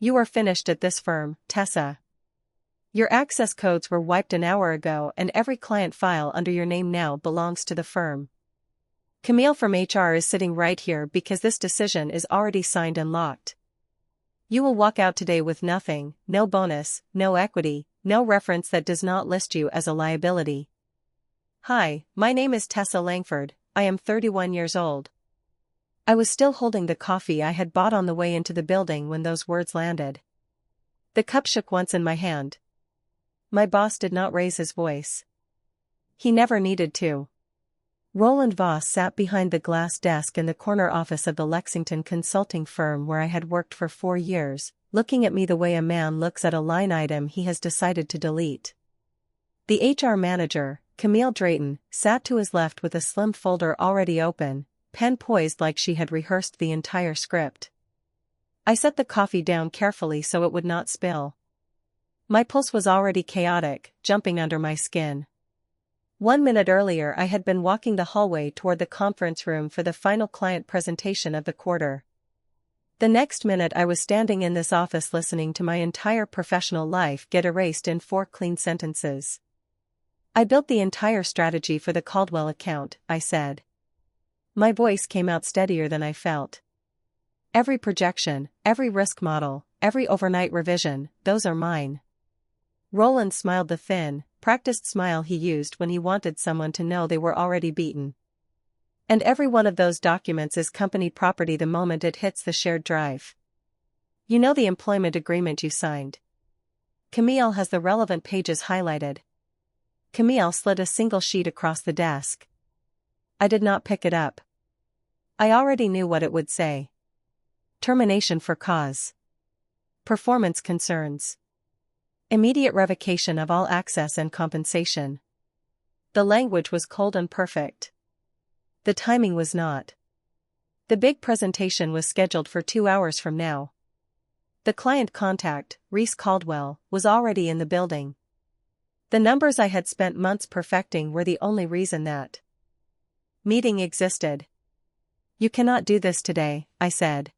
You are finished at this firm, Tessa. Your access codes were wiped an hour ago and every client file under your name now belongs to the firm. Camille from HR is sitting right here because this decision is already signed and locked. You will walk out today with nothing, no bonus, no equity, no reference that does not list you as a liability. Hi, my name is Tessa Langford, I am 31 years old. I was still holding the coffee I had bought on the way into the building when those words landed. The cup shook once in my hand. My boss did not raise his voice. He never needed to. Roland Voss sat behind the glass desk in the corner office of the Lexington consulting firm where I had worked for 4 years, looking at me the way a man looks at a line item he has decided to delete. The HR manager, Camille Drayton, sat to his left with a slim folder already open, pen poised like she had rehearsed the entire script. I set the coffee down carefully so it would not spill. My pulse was already chaotic, jumping under my skin. 1 minute earlier I had been walking the hallway toward the conference room for the final client presentation of the quarter. The next minute I was standing in this office listening to my entire professional life get erased in 4 clean sentences. I built the entire strategy for the Caldwell account, I said. My voice came out steadier than I felt. Every projection, every risk model, every overnight revision, those are mine. Roland smiled the thin, practiced smile he used when he wanted someone to know they were already beaten. And every one of those documents is company property the moment it hits the shared drive. You know the employment agreement you signed. Camille has the relevant pages highlighted. Camille slid a single sheet across the desk. I did not pick it up. I already knew what it would say. Termination for cause. Performance concerns. Immediate revocation of all access and compensation. The language was cold and perfect. The timing was not. The big presentation was scheduled for 2 hours from now. The client contact, Reese Caldwell, was already in the building. The numbers I had spent months perfecting were the only reason that meeting existed. You cannot do this today, I said.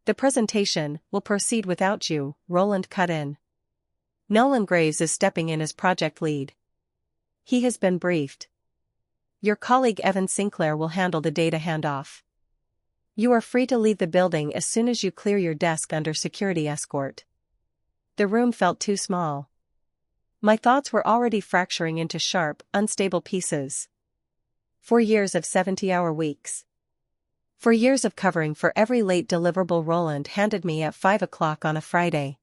The presentation will proceed without you, Roland cut in. Nolan Graves is stepping in as project lead. He has been briefed. Your colleague Evan Sinclair will handle the data handoff. You are free to leave the building as soon as you clear your desk under security escort. The room felt too small. My thoughts were already fracturing into sharp, unstable pieces. 4 years of 70-hour weeks. 4 years of covering for every late deliverable Roland handed me at 5 o'clock on a Friday.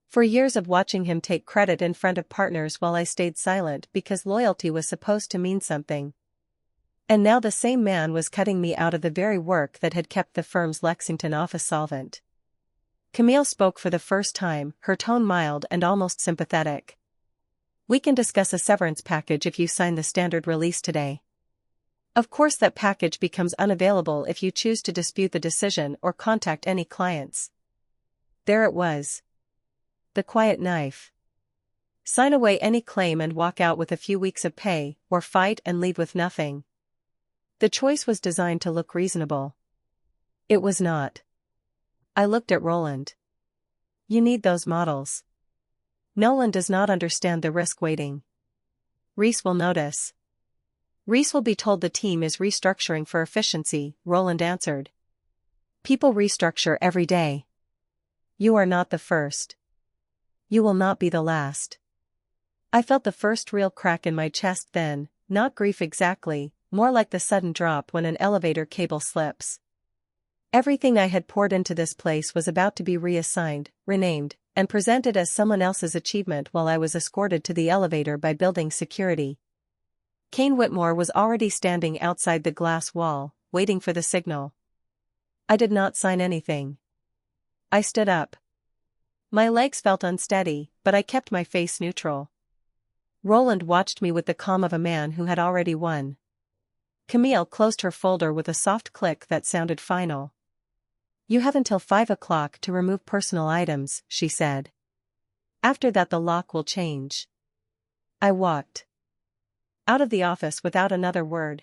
4 years of watching him take credit in front of partners while I stayed silent because loyalty was supposed to mean something. And now the same man was cutting me out of the very work that had kept the firm's Lexington office solvent. Camille spoke for the first time, her tone mild and almost sympathetic. We can discuss a severance package if you sign the standard release today. Of course that package becomes unavailable if you choose to dispute the decision or contact any clients. There it was. The quiet knife. Sign away any claim and walk out with a few weeks of pay, or fight and leave with nothing. The choice was designed to look reasonable. It was not. I looked at Roland. You need those models. Nolan does not understand the risk waiting. Reese will notice. Reese will be told the team is restructuring for efficiency, Roland answered. People restructure every day. You are not the first. You will not be the last. I felt the first real crack in my chest then, not grief exactly, more like the sudden drop when an elevator cable slips. Everything I had poured into this place was about to be reassigned, renamed, and presented as someone else's achievement while I was escorted to the elevator by building security. Kane Whitmore was already standing outside the glass wall, waiting for the signal. I did not sign anything. I stood up. My legs felt unsteady, but I kept my face neutral. Roland watched me with the calm of a man who had already won. Camille closed her folder with a soft click that sounded final. You have until 5 o'clock to remove personal items, she said. After that the lock will change. I walked out of the office without another word.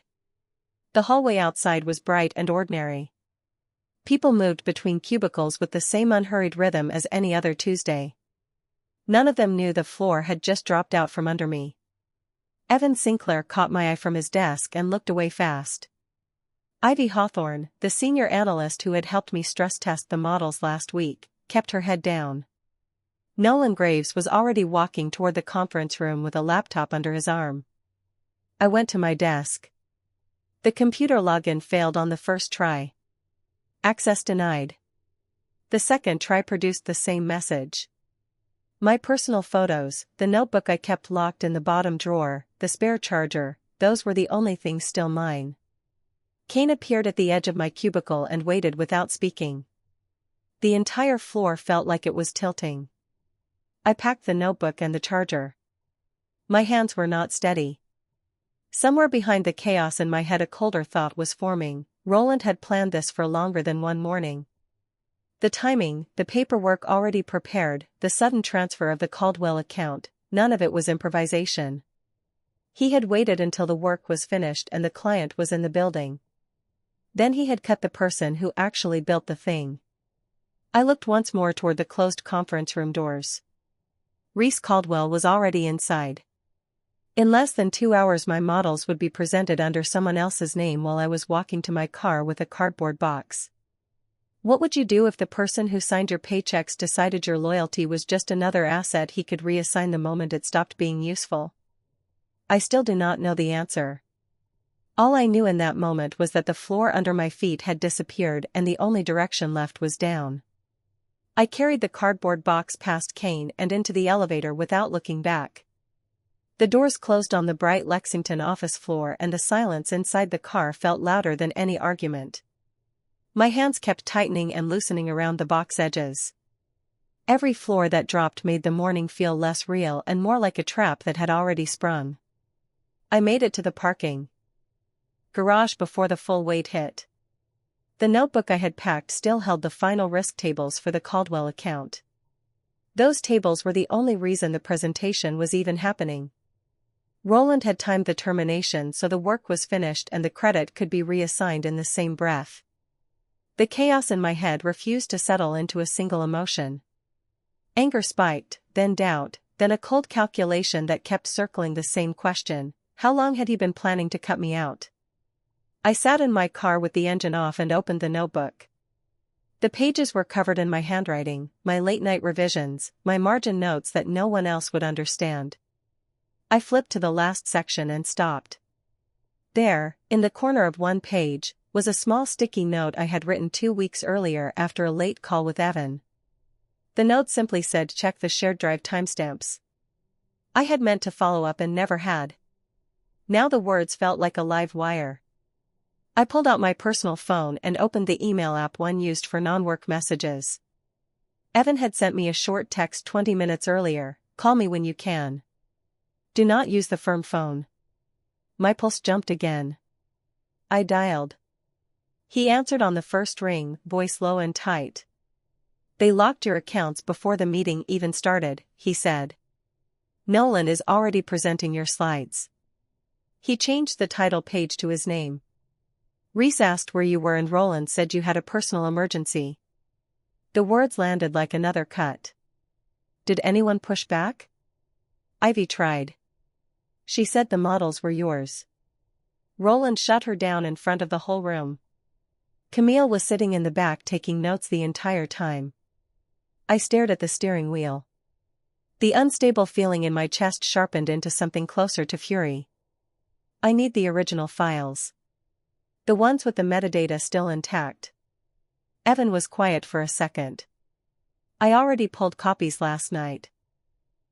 The hallway outside was bright and ordinary. People moved between cubicles with the same unhurried rhythm as any other Tuesday. None of them knew the floor had just dropped out from under me. Evan Sinclair caught my eye from his desk and looked away fast. Ivy Hawthorne, the senior analyst who had helped me stress test the models last week, kept her head down. Nolan Graves was already walking toward the conference room with a laptop under his arm. I went to my desk. The computer login failed on the first try. Access denied. The second try produced the same message. My personal photos, the notebook I kept locked in the bottom drawer, the spare charger, those were the only things still mine. Kane appeared at the edge of my cubicle and waited without speaking. The entire floor felt like it was tilting. I packed the notebook and the charger. My hands were not steady. Somewhere behind the chaos in my head a colder thought was forming. Roland had planned this for longer than one morning. The timing, the paperwork already prepared, the sudden transfer of the Caldwell account, none of it was improvisation. He had waited until the work was finished and the client was in the building. Then he had cut the person who actually built the thing. I looked once more toward the closed conference room doors. Reese Caldwell was already inside. In less than 2 hours my models would be presented under someone else's name while I was walking to my car with a cardboard box. What would you do if the person who signed your paychecks decided your loyalty was just another asset he could reassign the moment it stopped being useful? I still do not know the answer. All I knew in that moment was that the floor under my feet had disappeared and the only direction left was down. I carried the cardboard box past Kane and into the elevator without looking back. The doors closed on the bright Lexington office floor and the silence inside the car felt louder than any argument. My hands kept tightening and loosening around the box edges. Every floor that dropped made the morning feel less real and more like a trap that had already sprung. I made it to the parking garage before the full weight hit. The notebook I had packed still held the final risk tables for the Caldwell account. Those tables were the only reason the presentation was even happening. Roland had timed the termination so the work was finished and the credit could be reassigned in the same breath. The chaos in my head refused to settle into a single emotion. Anger spiked, then doubt, then a cold calculation that kept circling the same question: how long had he been planning to cut me out? I sat in my car with the engine off and opened the notebook. The pages were covered in my handwriting, my late-night revisions, my margin notes that no one else would understand. I flipped to the last section and stopped. There, in the corner of one page, was a small sticky note I had written 2 weeks earlier after a late call with Evan. The note simply said, "Check the shared drive timestamps." I had meant to follow up and never had. Now the words felt like a live wire. I pulled out my personal phone and opened the email app one used for non-work messages. Evan had sent me a short text 20 minutes earlier: "Call me when you can. Do not use the firm phone." My pulse jumped again. I dialed. He answered on the first ring, voice low and tight. "They locked your accounts before the meeting even started," he said. "Nolan is already presenting your slides." He changed the title page to his name. "Reese asked where you were and Roland said you had a personal emergency." The words landed like another cut. Did anyone push back? Ivy tried. She said the models were yours. Roland shut her down in front of the whole room. Camille was sitting in the back taking notes the entire time. I stared at the steering wheel. The unstable feeling in my chest sharpened into something closer to fury. I need the original files. The ones with the metadata still intact. Evan was quiet for a second. "I already pulled copies last night."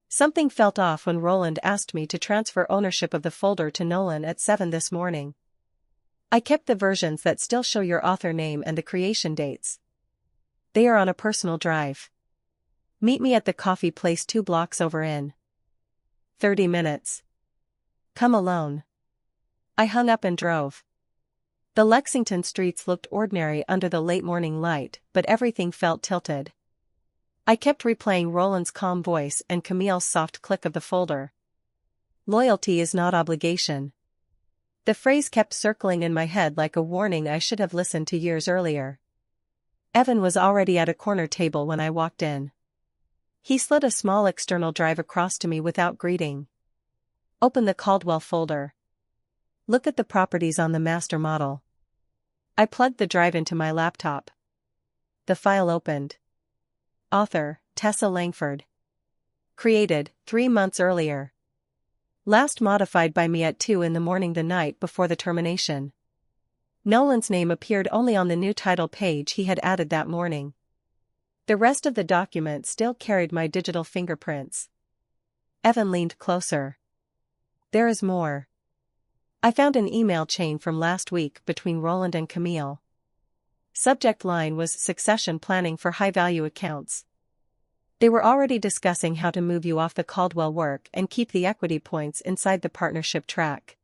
Something felt off when Roland asked me to transfer ownership of the folder to Nolan at 7 this morning. "I kept the versions that still show your author name and the creation dates. They are on a personal drive. Meet me at the coffee place 2 blocks over in 30 minutes. Come alone." I hung up and drove. The Lexington streets looked ordinary under the late morning light, but everything felt tilted. I kept replaying Roland's calm voice and Camille's soft click of the folder. "Loyalty is not obligation." The phrase kept circling in my head like a warning I should have listened to years earlier. Evan was already at a corner table when I walked in. He slid a small external drive across to me without greeting. Open the Caldwell folder. Look at the properties on the master model. I plugged the drive into my laptop. The file opened. Author, Tessa Langford. Created, 3 months earlier. Last modified by me at 2 in the morning the night before the termination. Nolan's name appeared only on the new title page he had added that morning. The rest of the document still carried my digital fingerprints. Evan leaned closer. There is more. I found an email chain from last week between Roland and Camille. Subject line was succession planning for high-value accounts. They were already discussing how to move you off the Caldwell work and keep the equity points inside the partnership track.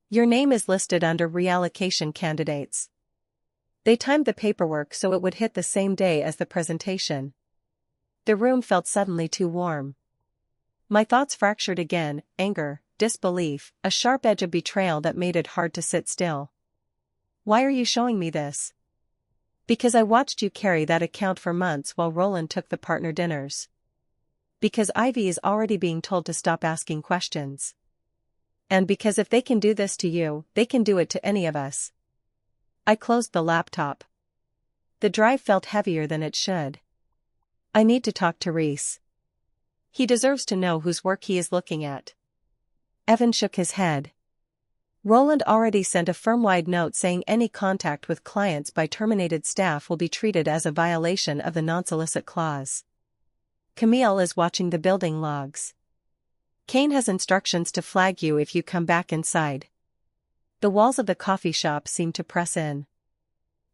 Your name is listed under reallocation candidates. They timed the paperwork so it would hit the same day as the presentation. The room felt suddenly too warm. My thoughts fractured again, anger, disbelief, a sharp edge of betrayal that made it hard to sit still. Why are you showing me this? Because I watched you carry that account for months while Roland took the partner dinners. Because Ivy is already being told to stop asking questions. And because if they can do this to you, they can do it to any of us. I closed the laptop. The drive felt heavier than it should. I need to talk to Reese. He deserves to know whose work he is looking at. Evan shook his head. Roland already sent a firm-wide note saying any contact with clients by terminated staff will be treated as a violation of the non-solicit clause. Camille is watching the building logs. Kane has instructions to flag you if you come back inside. The walls of the coffee shop seemed to press in.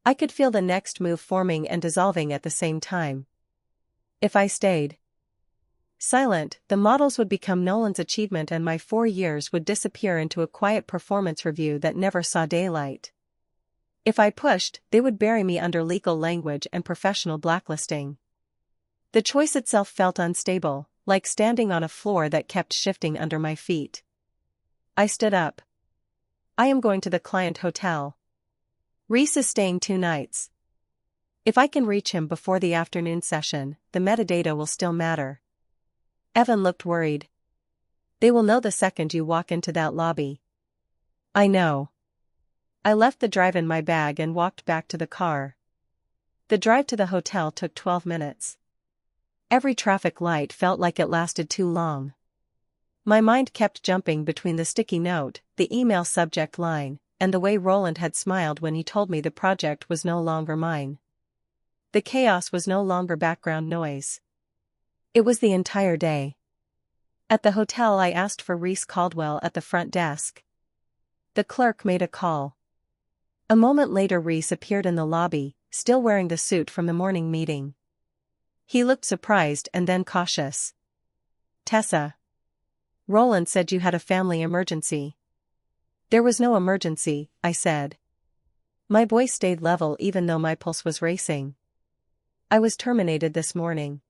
I could feel the next move forming and dissolving at the same time. If I stayed silent, the models would become Nolan's achievement and my 4 years would disappear into a quiet performance review that never saw daylight. If I pushed, they would bury me under legal language and professional blacklisting. The choice itself felt unstable, like standing on a floor that kept shifting under my feet. I stood up. I am going to the client hotel. Reese is staying 2 nights. If I can reach him before the afternoon session, the metadata will still matter. Evan looked worried. They will know the second you walk into that lobby. I know. I left the drive in my bag and walked back to the car. The drive to the hotel took 12 minutes. Every traffic light felt like it lasted too long. My mind kept jumping between the sticky note, the email subject line, and the way Roland had smiled when he told me the project was no longer mine. The chaos was no longer background noise. It was the entire day. At the hotel I asked for Reese Caldwell at the front desk. The clerk made a call. A moment later Reese appeared in the lobby, still wearing the suit from the morning meeting. He looked surprised and then cautious. Tessa. Roland said you had a family emergency. There was no emergency, I said. My voice stayed level even though my pulse was racing. I was terminated this morning.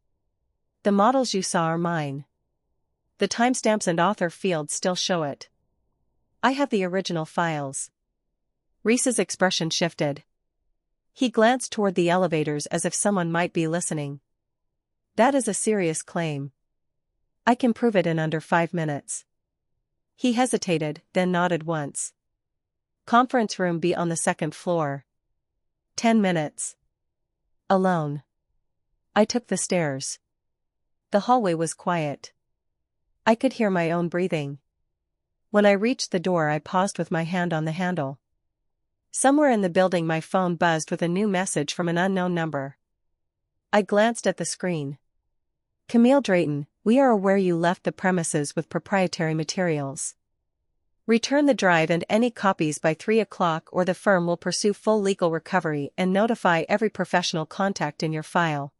The models you saw are mine. The timestamps and author fields still show it. I have the original files. Reese's expression shifted. He glanced toward the elevators as if someone might be listening. That is a serious claim. I can prove it in under 5 minutes. He hesitated, then nodded once. Conference room B on the 2nd floor. 10 minutes. Alone. I took the stairs. The hallway was quiet. I could hear my own breathing. When I reached the door I paused with my hand on the handle. Somewhere in the building my phone buzzed with a new message from an unknown number. I glanced at the screen. Camille Drayton, we are aware you left the premises with proprietary materials. Return the drive and any copies by 3 o'clock or the firm will pursue full legal recovery and notify every professional contact in your file.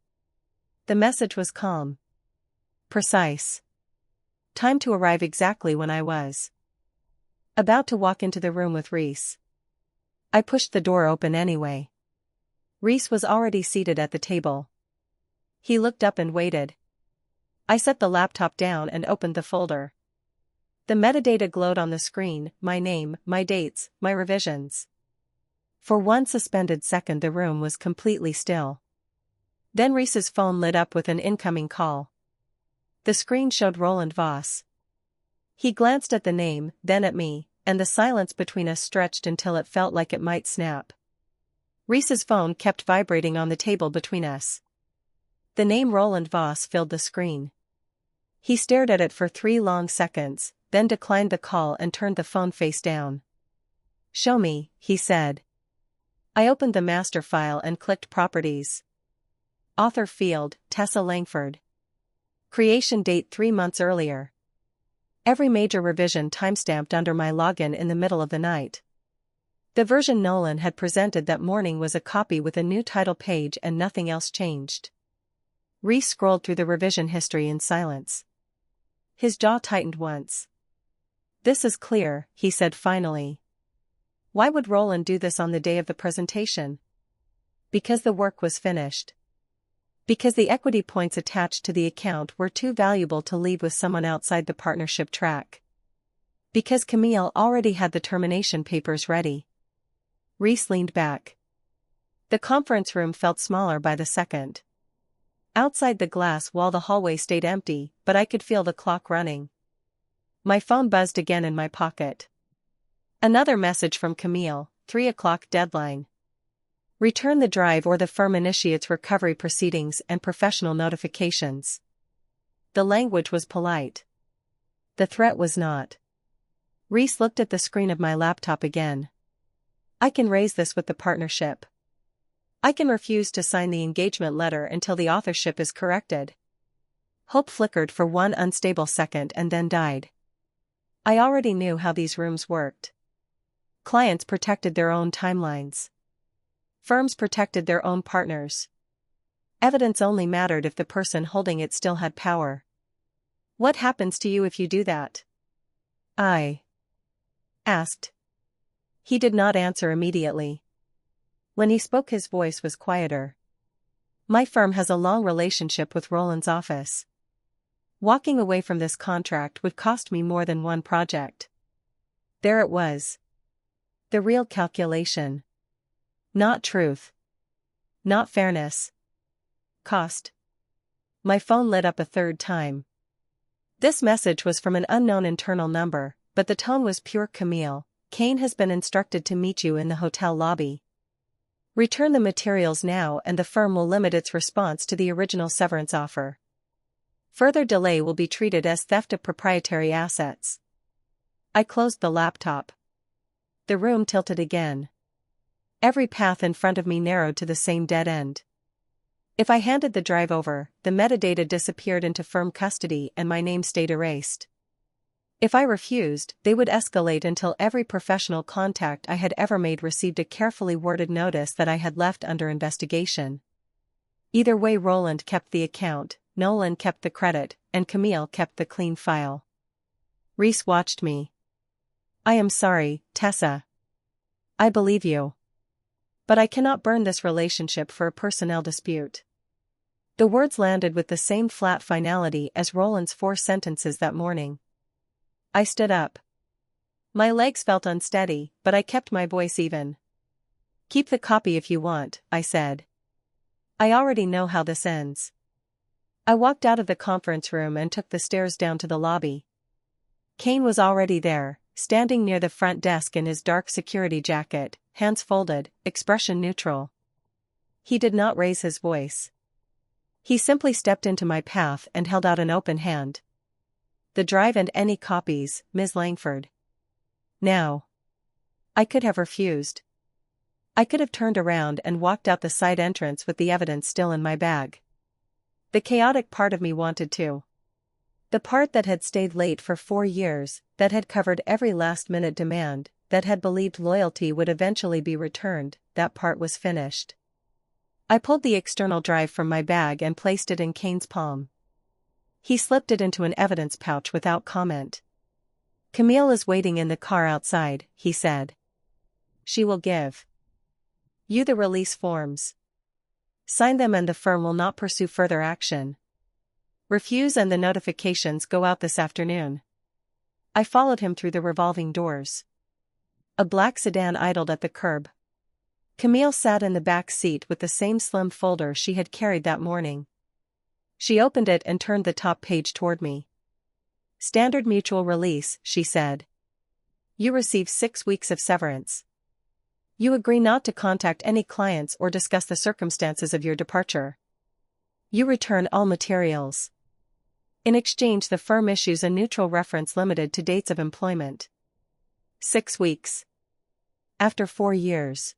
The message was calm. Precise. Time to arrive exactly when I was about to walk into the room with Reese. I pushed the door open anyway. Reese was already seated at the table. He looked up and waited. I set the laptop down and opened the folder. The metadata glowed on the screen, my name, my dates, my revisions. For one suspended second the room was completely still. Then Reese's phone lit up with an incoming call. The screen showed Roland Voss. He glanced at the name, then at me, and the silence between us stretched until it felt like it might snap. Reese's phone kept vibrating on the table between us. The name Roland Voss filled the screen. He stared at it for 3 long seconds, then declined the call and turned the phone face down. "Show me," he said. I opened the master file and clicked Properties. Author field, Tessa Langford. Creation date 3 months earlier. Every major revision timestamped under my login in the middle of the night. The version Nolan had presented that morning was a copy with a new title page and nothing else changed. Reese scrolled through the revision history in silence. His jaw tightened once. "This is clear," he said finally. "Why would Roland do this on the day of the presentation?" "Because the work was finished. Because the equity points attached to the account were too valuable to leave with someone outside the partnership track. Because Camille already had the termination papers ready." Reese leaned back. The conference room felt smaller by the second. Outside the glass wall the hallway stayed empty, but I could feel the clock running. My phone buzzed again in my pocket. Another message from Camille, 3 o'clock deadline. Return the drive or the firm initiates recovery proceedings and professional notifications. The language was polite. The threat was not. Reese looked at the screen of my laptop again. "I can raise this with the partnership. I can refuse to sign the engagement letter until the authorship is corrected." Hope flickered for one unstable second and then died. I already knew how these rooms worked. Clients protected their own timelines. Firms protected their own partners. Evidence only mattered if the person holding it still had power. "What happens to you if you do that?" I asked. He did not answer immediately. When he spoke his voice was quieter. "My firm has a long relationship with Roland's office. Walking away from this contract would cost me more than one project." There it was. The real calculation. Not truth. Not fairness. Cost. My phone lit up a third time. This message was from an unknown internal number, but the tone was pure Camille. "Kane has been instructed to meet you in the hotel lobby. Return the materials now and the firm will limit its response to the original severance offer. Further delay will be treated as theft of proprietary assets." I closed the laptop. The room tilted again. Every path in front of me narrowed to the same dead end. If I handed the drive over, the metadata disappeared into firm custody and my name stayed erased. If I refused, they would escalate until every professional contact I had ever made received a carefully worded notice that I had left under investigation. Either way, Roland kept the account, Nolan kept the credit, and Camille kept the clean file. Reese watched me. "I am sorry, Tessa. I believe you. But I cannot burn this relationship for a personnel dispute." The words landed with the same flat finality as Roland's 4 sentences that morning. I stood up. My legs felt unsteady, but I kept my voice even. "Keep the copy if you want," I said. "I already know how this ends." I walked out of the conference room and took the stairs down to the lobby. Kane was already there, standing near the front desk in his dark security jacket, hands folded, expression neutral. He did not raise his voice. He simply stepped into my path and held out an open hand. "The drive and any copies, Ms. Langford." Now. I could have refused. I could have turned around and walked out the side entrance with the evidence still in my bag. The chaotic part of me wanted to. The part that had stayed late for 4 years, that had covered every last-minute demand, that had believed loyalty would eventually be returned, that part was finished. I pulled the external drive from my bag and placed it in Kane's palm. He slipped it into an evidence pouch without comment. "Camille is waiting in the car outside," he said. "She will give you the release forms. Sign them and the firm will not pursue further action. Refuse and the notifications go out this afternoon." I followed him through the revolving doors. A black sedan idled at the curb. Camille sat in the back seat with the same slim folder she had carried that morning. She opened it and turned the top page toward me. "Standard mutual release," she said. "You receive 6 weeks of severance. You agree not to contact any clients or discuss the circumstances of your departure. You return all materials. In exchange, the firm issues a neutral reference limited to dates of employment. 6 weeks. After 4 years.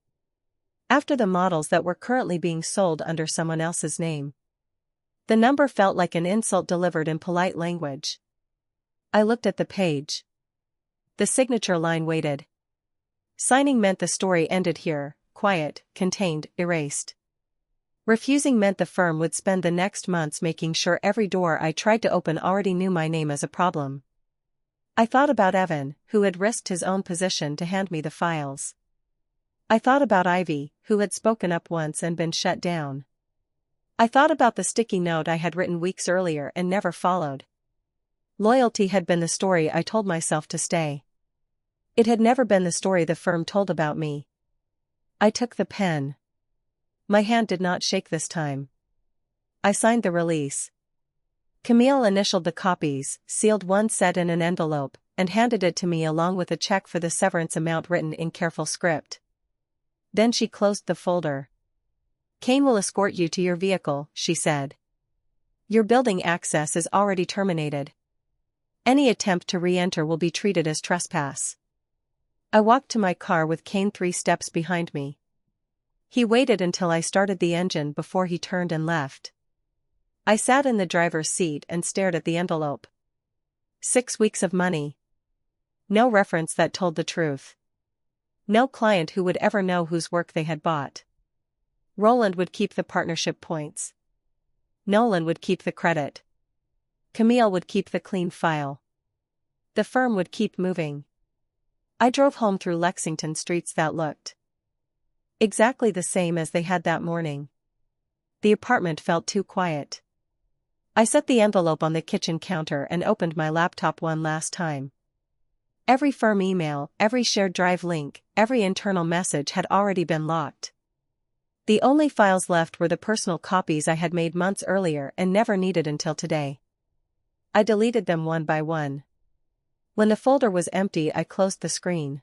After the models that were currently being sold under someone else's name." The number felt like an insult delivered in polite language. I looked at the page. The signature line waited. Signing meant the story ended here, quiet, contained, erased. Refusing meant the firm would spend the next months making sure every door I tried to open already knew my name as a problem. I thought about Evan, who had risked his own position to hand me the files. I thought about Ivy, who had spoken up once and been shut down. I thought about the sticky note I had written weeks earlier and never followed. Loyalty had been the story I told myself to stay. It had never been the story the firm told about me. I took the pen. My hand did not shake this time. I signed the release. Camille initialed the copies, sealed one set in an envelope, and handed it to me along with a check for the severance amount written in careful script. Then she closed the folder. "Kane will escort you to your vehicle," she said. "Your building access is already terminated. Any attempt to re-enter will be treated as trespass." I walked to my car with Kane 3 steps behind me. He waited until I started the engine before he turned and left. I sat in the driver's seat and stared at the envelope. 6 weeks of money. No reference that told the truth. No client who would ever know whose work they had bought. Roland would keep the partnership points. Nolan would keep the credit. Camille would keep the clean file. The firm would keep moving. I drove home through Lexington streets that looked exactly the same as they had that morning. The apartment felt too quiet. I set the envelope on the kitchen counter and opened my laptop one last time. Every firm email, every shared drive link, every internal message had already been locked. The only files left were the personal copies I had made months earlier and never needed until today. I deleted them one by one. When the folder was empty, I closed the screen.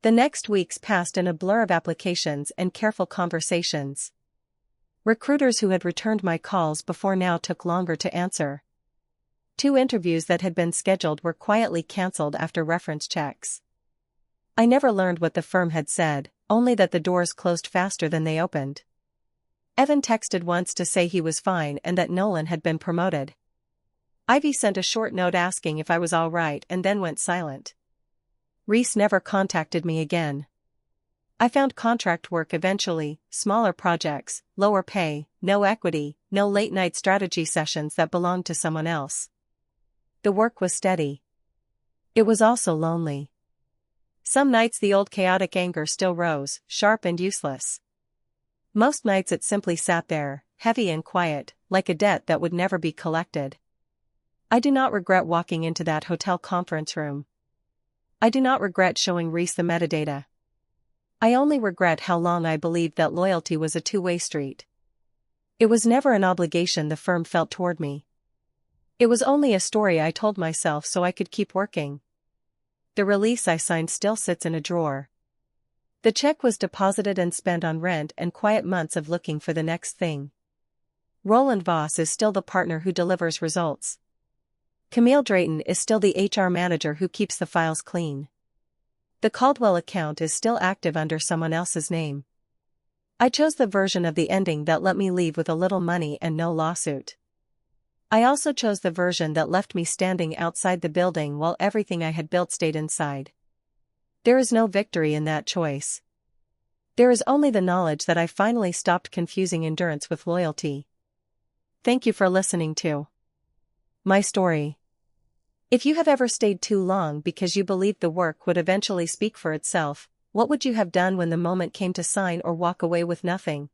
The next weeks passed in a blur of applications and careful conversations. Recruiters who had returned my calls before now took longer to answer. 2 interviews that had been scheduled were quietly cancelled after reference checks. I never learned what the firm had said, only that the doors closed faster than they opened. Evan texted once to say he was fine and that Nolan had been promoted. Ivy sent a short note asking if I was all right and then went silent. Reese never contacted me again. I found contract work eventually, smaller projects, lower pay, no equity, no late-night strategy sessions that belonged to someone else. The work was steady. It was also lonely. Some nights the old chaotic anger still rose, sharp and useless. Most nights it simply sat there, heavy and quiet, like a debt that would never be collected. I do not regret walking into that hotel conference room. I do not regret showing Reese the metadata. I only regret how long I believed that loyalty was a two-way street. It was never an obligation the firm felt toward me. It was only a story I told myself so I could keep working. The release I signed still sits in a drawer. The check was deposited and spent on rent and quiet months of looking for the next thing. Roland Voss is still the partner who delivers results. Camille Drayton is still the HR manager who keeps the files clean. The Caldwell account is still active under someone else's name. I chose the version of the ending that let me leave with a little money and no lawsuit. I also chose the version that left me standing outside the building while everything I had built stayed inside. There is no victory in that choice. There is only the knowledge that I finally stopped confusing endurance with loyalty. Thank you for listening to my story. If you have ever stayed too long because you believed the work would eventually speak for itself, what would you have done when the moment came to sign or walk away with nothing?